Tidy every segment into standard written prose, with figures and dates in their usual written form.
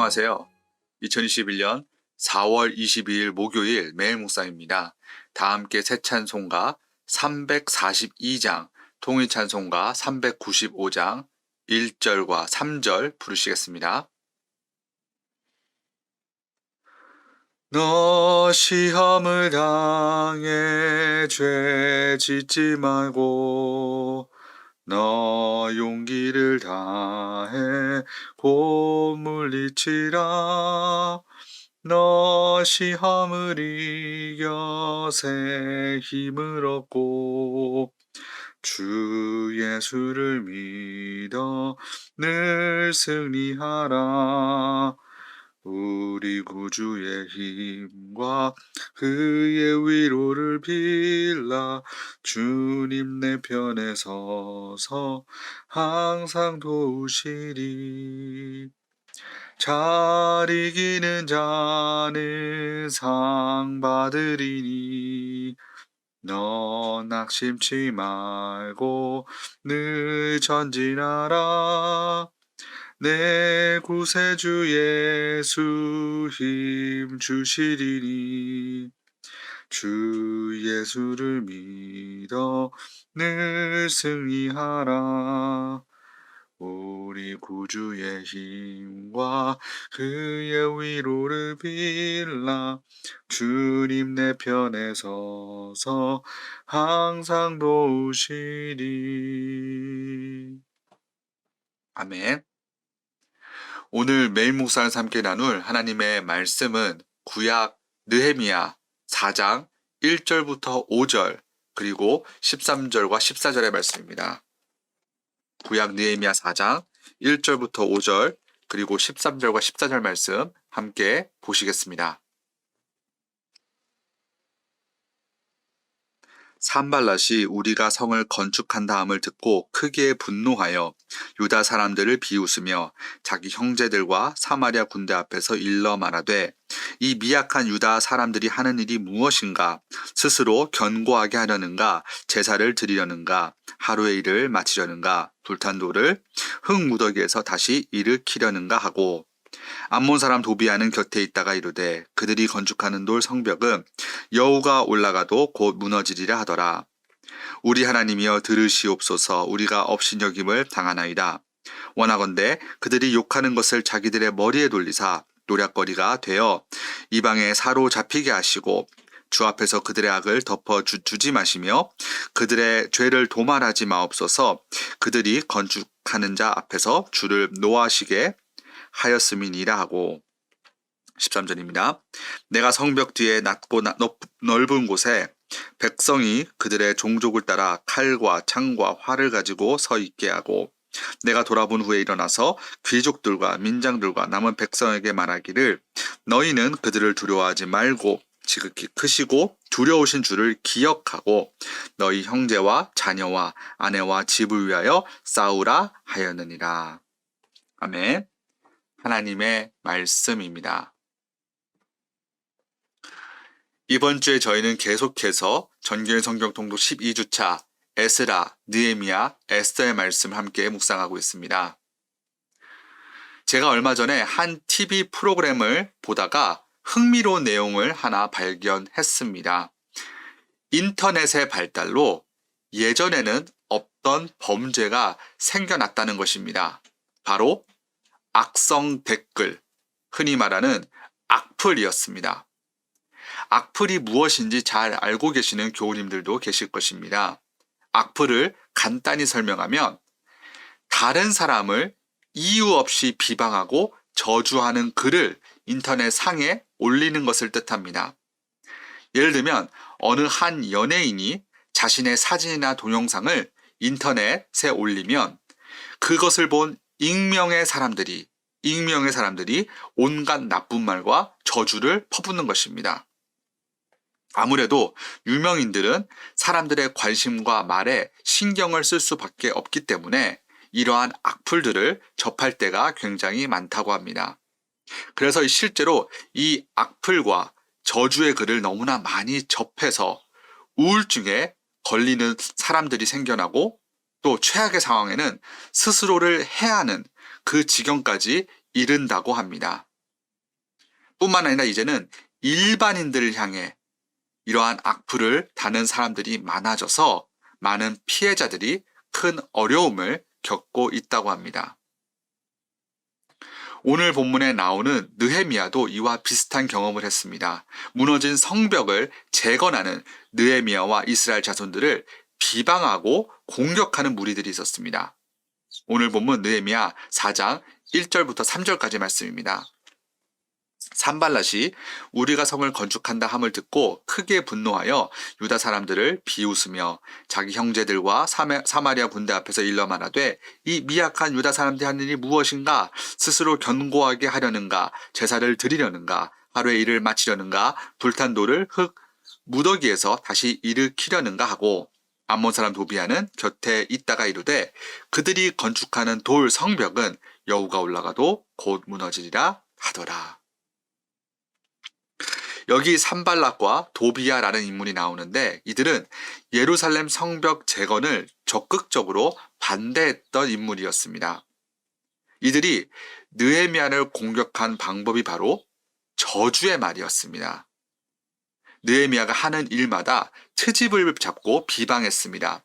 안녕하세요. 2021년 4월 22일 목요일 매일 묵상입니다. 다 함께 새 찬송가 342장, 통일 찬송가 395장 1절과 3절 부르시겠습니다. 너 시험을 당해 죄 짓지 말고 너 용기를 다해 곧 물리치라. 너 시험을 이겨 새 힘을 얻고 주 예수를 믿어 늘 승리하라. 우리 구주의 힘과 그의 위로를 빌라. 주님 내 편에 서서 항상 도우시리. 잘 이기는 자는 상 받으리니 너 낙심치 말고 늘 전진하라. 내 구세주 예수 힘 주시리니 주 예수를 믿어 늘 승리하라. 우리 구주의 힘과 그의 위로를 빌라. 주님 내 편에 서서 항상 도우시리. 아멘. 오늘 매일 묵상에서 함께 나눌 하나님의 말씀은 구약 느헤미야 4장 1절부터 5절 그리고 13절과 14절의 말씀입니다. 구약 느헤미야 4장 1절부터 5절 그리고 13절과 14절 말씀 함께 보시겠습니다. 산발랏이 우리가 성을 건축한 다음을 듣고 크게 분노하여 유다 사람들을 비웃으며 자기 형제들과 사마리아 군대 앞에서 일러 말하되 이 미약한 유다 사람들이 하는 일이 무엇인가? 스스로 견고하게 하려는가? 제사를 드리려는가? 하루의 일을 마치려는가? 불탄 돌을 흙무더기에서 다시 일으키려는가 하고 암몬 사람 도비아는 곁에 있다가 이르되 그들이 건축하는 돌 성벽은 여호가 올라가도 곧 무너지리라 하더라. 우리 하나님이여 들으시옵소서. 우리가 업신여김을 당하나이다. 원하건대 그들이 욕하는 것을 자기들의 머리에 돌리사 노략거리가 되어 이방에 사로잡히게 하시고 주 앞에서 그들의 악을 덮어주지 마시며 그들의 죄를 도말하지 마옵소서. 그들이 건축하는 자 앞에서 주를 노하시게 하였음이니라 하고 13절입니다. 내가 성벽 뒤에 낮고 넓은 곳에 백성이 그들의 종족을 따라 칼과 창과 활을 가지고 서 있게 하고 내가 돌아본 후에 일어나서 귀족들과 민장들과 남은 백성에게 말하기를 너희는 그들을 두려워하지 말고 지극히 크시고 두려우신 주를 기억하고 너희 형제와 자녀와 아내와 집을 위하여 싸우라 하였느니라. 아멘. 하나님의 말씀입니다. 이번 주에 저희는 계속해서 전교회 성경 통독 12주차 에스라, 느헤미야, 에스더의 말씀 함께 묵상하고 있습니다. 제가 얼마 전에 한 TV 프로그램을 보다가 흥미로운 내용을 하나 발견했습니다. 인터넷의 발달로 예전에는 없던 범죄가 생겨났다는 것입니다. 바로 악성 댓글, 흔히 말하는 악플이었습니다. 악플이 무엇인지 잘 알고 계시는 교우님들도 계실 것입니다. 악플을 간단히 설명하면 다른 사람을 이유 없이 비방하고 저주하는 글을 인터넷 상에 올리는 것을 뜻합니다. 예를 들면 어느 한 연예인이 자신의 사진이나 동영상을 인터넷에 올리면 그것을 본 익명의 사람들이 온갖 나쁜 말과 저주를 퍼붓는 것입니다. 아무래도 유명인들은 사람들의 관심과 말에 신경을 쓸 수밖에 없기 때문에 이러한 악플들을 접할 때가 굉장히 많다고 합니다. 그래서 실제로 이 악플과 저주의 글을 너무나 많이 접해서 우울증에 걸리는 사람들이 생겨나고 또 최악의 상황에는 스스로를 해하는 그 지경까지 이른다고 합니다. 뿐만 아니라 이제는 일반인들을 향해 이러한 악플을 다는 사람들이 많아져서 많은 피해자들이 큰 어려움을 겪고 있다고 합니다. 오늘 본문에 나오는 느헤미야도 이와 비슷한 경험을 했습니다. 무너진 성벽을 재건하는 느헤미야와 이스라엘 자손들을 비방하고 공격하는 무리들이 있었습니다. 오늘 본문 느헤미야 4장 1절부터 3절까지 말씀입니다. 산발랏이 우리가 성을 건축한다 함을 듣고 크게 분노하여 유다 사람들을 비웃으며 자기 형제들과 사마리아 군대 앞에서 일러 말하되 이 미약한 유다 사람들이 하는 일이 무엇인가? 스스로 견고하게 하려는가? 제사를 드리려는가? 하루의 일을 마치려는가? 불탄 돌을 흙 무더기에서 다시 일으키려는가 하고 암몬 사람 도비아는 곁에 있다가 이르되 그들이 건축하는 돌 성벽은 여우가 올라가도 곧 무너지리라 하더라. 여기 산발락과 도비야라는 인물이 나오는데 이들은 예루살렘 성벽 재건을 적극적으로 반대했던 인물이었습니다. 이들이 느헤미야를 공격한 방법이 바로 저주의 말이었습니다. 느헤미야가 하는 일마다 트집을 잡고 비방했습니다.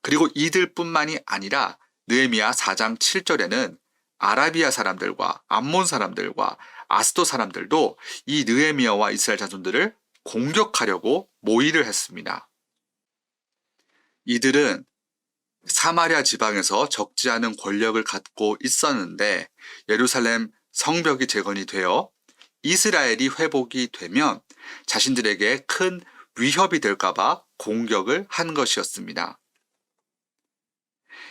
그리고 이들뿐만이 아니라 느헤미야 4장 7절에는 아라비아 사람들과 암몬 사람들과 아스도 사람들도 이 느헤미야와 이스라엘 자손들을 공격하려고 모의를 했습니다. 이들은 사마리아 지방에서 적지 않은 권력을 갖고 있었는데 예루살렘 성벽이 재건이 되어 이스라엘이 회복이 되면 자신들에게 큰 위협이 될까봐 공격을 한 것이었습니다.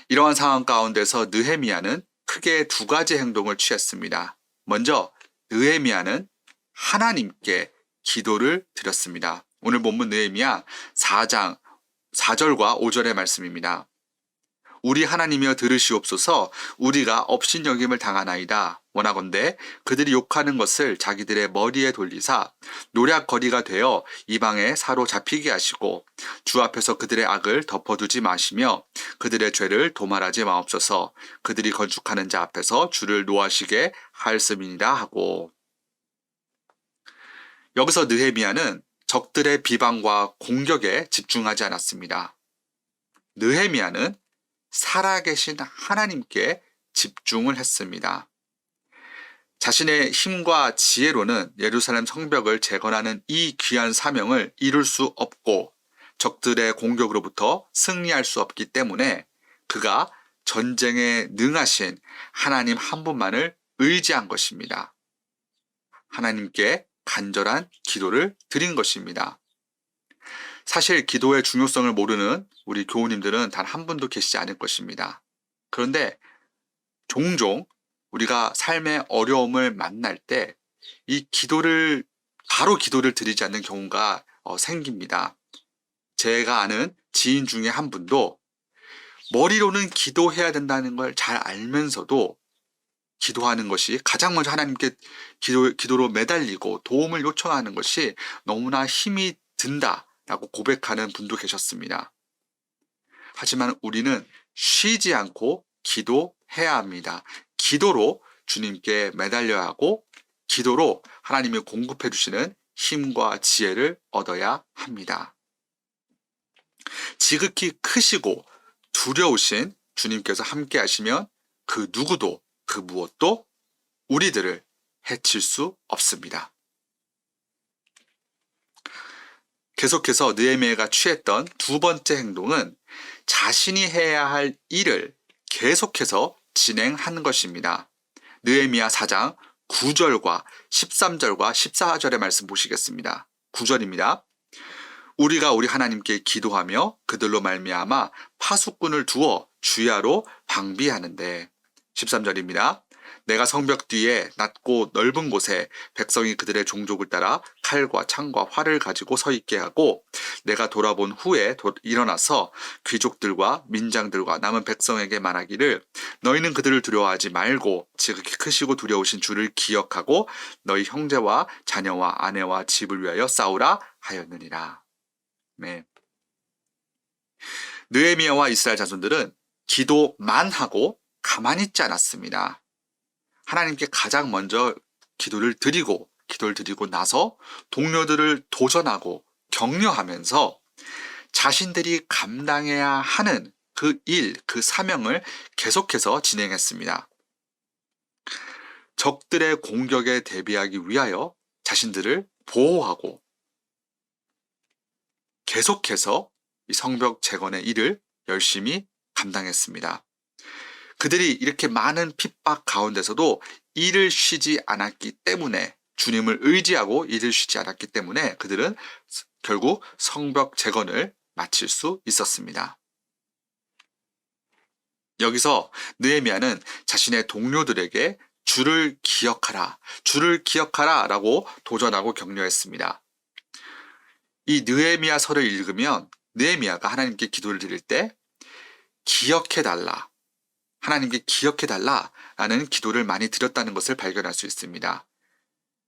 이러한 상황 가운데서 느헤미야는 크게 두 가지 행동을 취했습니다. 먼저 느헤미야는 하나님께 기도를 드렸습니다. 오늘 본문 느헤미야 4장 4절과 5절의 말씀입니다. 우리 하나님이여 들으시옵소서. 우리가 업신여김을 당하나이다. 원하건대 그들이 욕하는 것을 자기들의 머리에 돌리사 노략거리가 되어 이방에 사로잡히게 하시고 주 앞에서 그들의 악을 덮어두지 마시며 그들의 죄를 도말하지 마옵소서. 그들이 건축하는 자 앞에서 주를 노하시게 하였음이니라 하고. 여기서 느헤미야는 적들의 비방과 공격에 집중하지 않았습니다. 느헤미야는 살아계신 하나님께 집중을 했습니다. 자신의 힘과 지혜로는 예루살렘 성벽을 재건하는 이 귀한 사명을 이룰 수 없고 적들의 공격으로부터 승리할 수 없기 때문에 그가 전쟁에 능하신 하나님 한 분만을 의지한 것입니다. 하나님께 간절한 기도를 드린 것입니다. 사실 기도의 중요성을 모르는 우리 교우님들은 단 한 분도 계시지 않을 것입니다. 그런데 종종 우리가 삶의 어려움을 만날 때 이 바로 기도를 드리지 않는 경우가 생깁니다. 제가 아는 지인 중에 한 분도 머리로는 기도해야 된다는 걸 잘 알면서도 기도하는 것이 가장 먼저 하나님께 기도로 매달리고 도움을 요청하는 것이 너무나 힘이 든다라고 고백하는 분도 계셨습니다. 하지만 우리는 쉬지 않고 기도해야 합니다. 기도로 주님께 매달려야 하고 기도로 하나님이 공급해 주시는 힘과 지혜를 얻어야 합니다. 지극히 크시고 두려우신 주님께서 함께 하시면 그 누구도 그 무엇도 우리들을 해칠 수 없습니다. 계속해서 느헤미야가 취했던 두 번째 행동은 자신이 해야 할 일을 계속해서 진행하는 것입니다. 느헤미야 4장 9절과 13절과 14절의 말씀 보시겠습니다. 9절입니다. 우리가 우리 하나님께 기도하며 그들로 말미암아 파수꾼을 두어 주야로 방비하는데 13절입니다. 내가 성벽 뒤에 낮고 넓은 곳에 백성이 그들의 종족을 따라 칼과 창과 활을 가지고 서 있게 하고 내가 돌아본 후에 일어나서 귀족들과 민장들과 남은 백성에게 말하기를 너희는 그들을 두려워하지 말고 지극히 크시고 두려우신 주를 기억하고 너희 형제와 자녀와 아내와 집을 위하여 싸우라 하였느니라. 네. 느헤미야와 이스라엘 자손들은 기도만 하고 가만히 있지 않았습니다. 하나님께 가장 먼저 기도를 드리고 기도를 드리고 나서 동료들을 도전하고 격려하면서 자신들이 감당해야 하는 그 일, 그 사명을 계속해서 진행했습니다. 적들의 공격에 대비하기 위하여 자신들을 보호하고 계속해서 이 성벽 재건의 일을 열심히 감당했습니다. 그들이 이렇게 많은 핍박 가운데서도 일을 쉬지 않았기 때문에, 주님을 의지하고 일을 쉬지 않았기 때문에 그들은 결국 성벽 재건을 마칠 수 있었습니다. 여기서 느헤미야는 자신의 동료들에게 주를 기억하라 라고 도전하고 격려했습니다. 이 느헤미야서를 읽으면 느헤미야가 하나님께 기도를 드릴 때 기억해달라, 하나님께 기억해달라 라는 기도를 많이 드렸다는 것을 발견할 수 있습니다.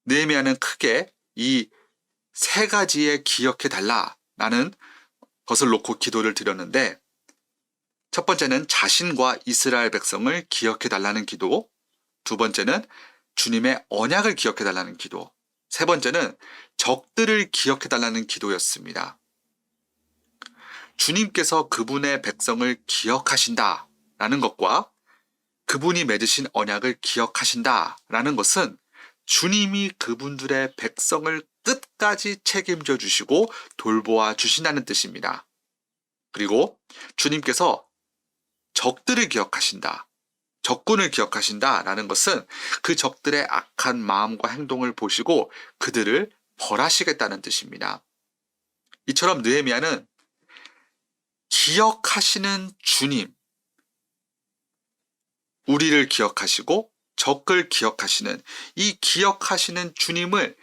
느헤미야는 크게 이 세 가지의 기억해달라 라는 것을 놓고 기도를 드렸는데, 첫 번째는 자신과 이스라엘 백성을 기억해달라는 기도, 두 번째는 주님의 언약을 기억해달라는 기도, 세 번째는 적들을 기억해달라는 기도였습니다. 주님께서 그분의 백성을 기억하신다라는 것과 그분이 맺으신 언약을 기억하신다라는 것은 주님이 그분들의 백성을 끝까지 책임져 주시고 돌보아 주신다는 뜻입니다. 그리고 주님께서 적들을 기억하신다, 적군을 기억하신다라는 것은 그 적들의 악한 마음과 행동을 보시고 그들을 벌하시겠다는 뜻입니다. 이처럼 느헤미야는 기억하시는 주님, 우리를 기억하시고 적을 기억하시는 이 기억하시는 주님을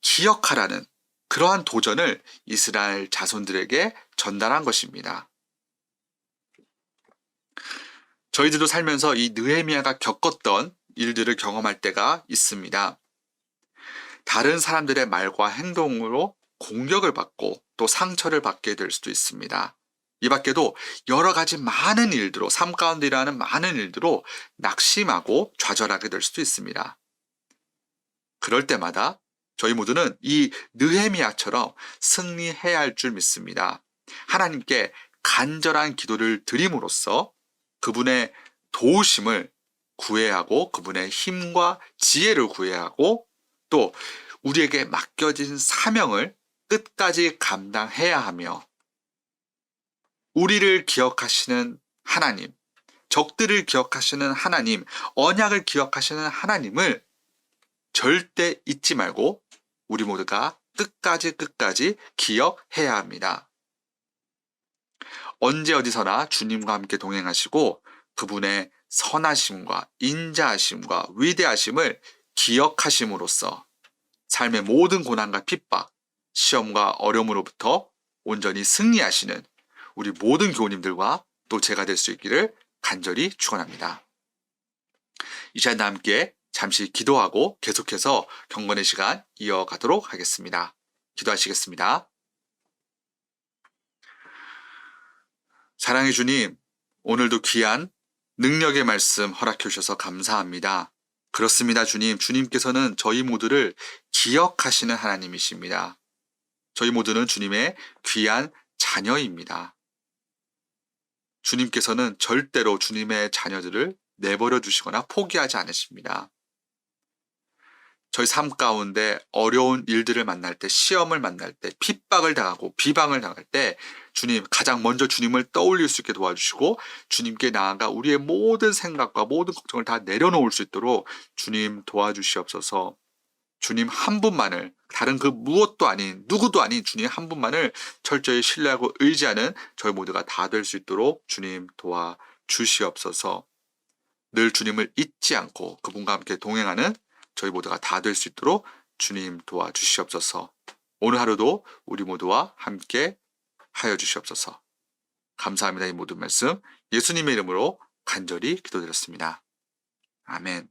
기억하라는 그러한 도전을 이스라엘 자손들에게 전달한 것입니다. 저희들도 살면서 이 느헤미야가 겪었던 일들을 경험할 때가 있습니다. 다른 사람들의 말과 행동으로 공격을 받고 또 상처를 받게 될 수도 있습니다. 이 밖에도 여러 가지 많은 일들로, 삶 가운데 일어나는 많은 일들로 낙심하고 좌절하게 될 수도 있습니다. 그럴 때마다 저희 모두는 이 느헤미야처럼 승리해야 할 줄 믿습니다. 하나님께 간절한 기도를 드림으로써 그분의 도우심을 구해야 하고 그분의 힘과 지혜를 구해야 하고 또 우리에게 맡겨진 사명을 끝까지 감당해야 하며 우리를 기억하시는 하나님, 적들을 기억하시는 하나님, 언약을 기억하시는 하나님을 절대 잊지 말고 우리 모두가 끝까지 기억해야 합니다. 언제 어디서나 주님과 함께 동행하시고 그분의 선하심과 인자하심과 위대하심을 기억하심으로써 삶의 모든 고난과 핍박, 시험과 어려움으로부터 온전히 승리하시는 우리 모든 교우님들과 또 제가 될 수 있기를 간절히 축원합니다. 이 시간 함께 잠시 기도하고 계속해서 경건의 시간 이어가도록 하겠습니다. 기도하시겠습니다. 사랑의 주님, 오늘도 귀한 능력의 말씀 허락해 주셔서 감사합니다. 그렇습니다, 주님. 주님께서는 저희 모두를 기억하시는 하나님이십니다. 저희 모두는 주님의 귀한 자녀입니다. 주님께서는 절대로 주님의 자녀들을 내버려 두시거나 포기하지 않으십니다. 저희 삶 가운데 어려운 일들을 만날 때, 시험을 만날 때, 핍박을 당하고 비방을 당할 때 주님, 가장 먼저 주님을 떠올릴 수 있게 도와주시고 주님께 나아가 우리의 모든 생각과 모든 걱정을 다 내려놓을 수 있도록 주님 도와주시옵소서. 주님 한 분만을, 다른 그 무엇도 아닌, 누구도 아닌 주님 한 분만을 철저히 신뢰하고 의지하는 저희 모두가 다 될 수 있도록 주님 도와주시옵소서. 늘 주님을 잊지 않고 그분과 함께 동행하는 저희 모두가 다 될 수 있도록 주님 도와주시옵소서. 오늘 하루도 우리 모두와 함께 하여 주시옵소서. 감사합니다. 이 모든 말씀 예수님의 이름으로 간절히 기도드렸습니다. 아멘.